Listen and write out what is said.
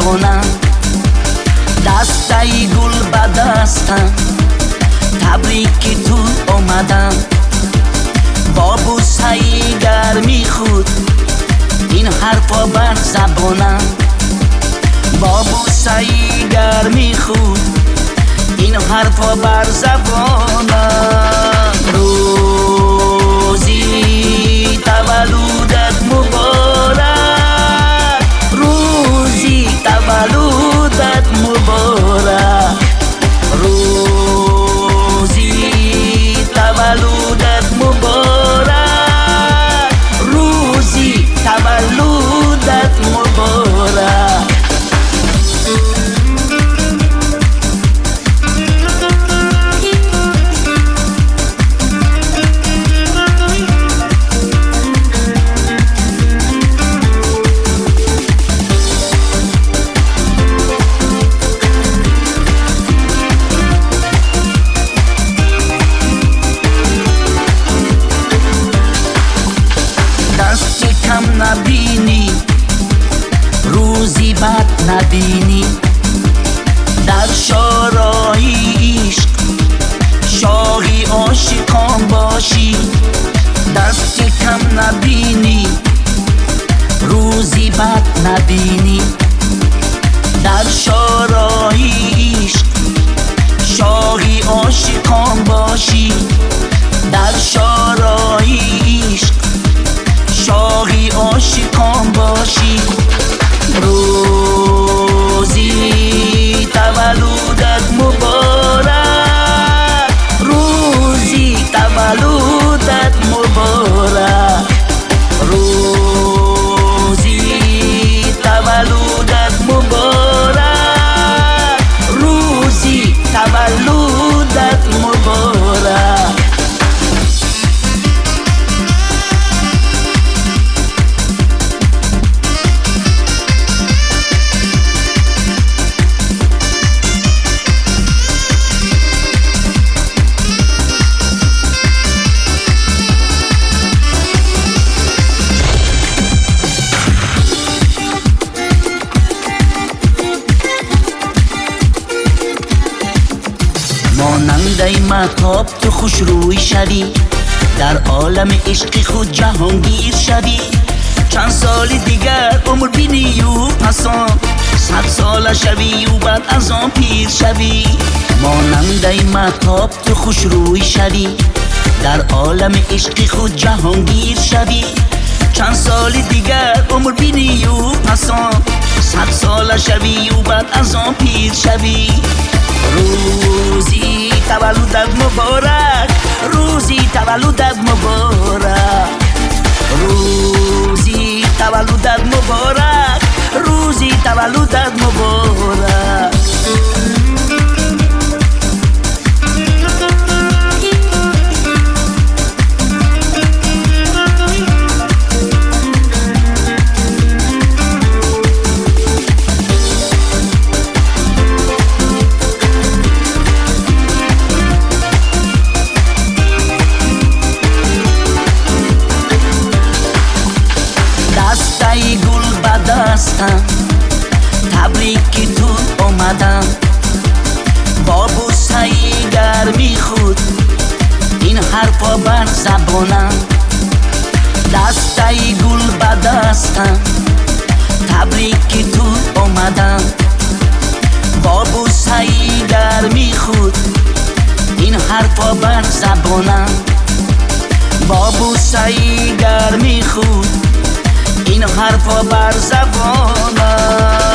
زبانم، دستای گل به دستم، تبریکی تو آمدم با بوسه‌ی گرمی خود، این حرفا بر زبانم، با بوسه‌ی گرمی خود، این حرفا بر زبانم. روزی تولدت مبارک، روزی تولدت مبارک، روزی تولدت مبارک، روزی تولدت مبارک. نبینی روزی بد نبینی، در شورای عشق شاهی عاشقان باشی، دست کم نبینی روزی بد نبینی، در شورای عشق شاهی عاشقان باشی، در شورای عشق شاهی عاشقان باشی. روزی تولدت مبارک، روزی تولدت مبارک، روزی تولدت مبارک، روزی تولدت مبارک. ماننده مهتاب تو خوش روی شوی، در عالم عشق خود جهانگیر شوی، چند سال دیگر عمر بینی و پسان، 100 ساله شوی و بعد از آن پیر شوی. ماننده مهتاب تو خوش روی شوی، در عالم عشق خود جهانگیر شوی، چند سال دیگر عمر بینی و پسان، 100 ساله شوی و بعد از آن پیر شوی. روزی تولدت مبارک، روزی تولدت مبارک، روزی تولدت مبارک، روزی تولدت مبارک. دستای گل به دستم، تبریکی تو آمدم با بوسه‌ی گرمی خود، این حرفا بر زبانم، دستای گل به دستم، تبریکی تو آمدم با بوسه‌ی گرمی خود، این حرفا بر زبانم، با بوسه‌ی گرمی خود، این حرفا بر زبانم.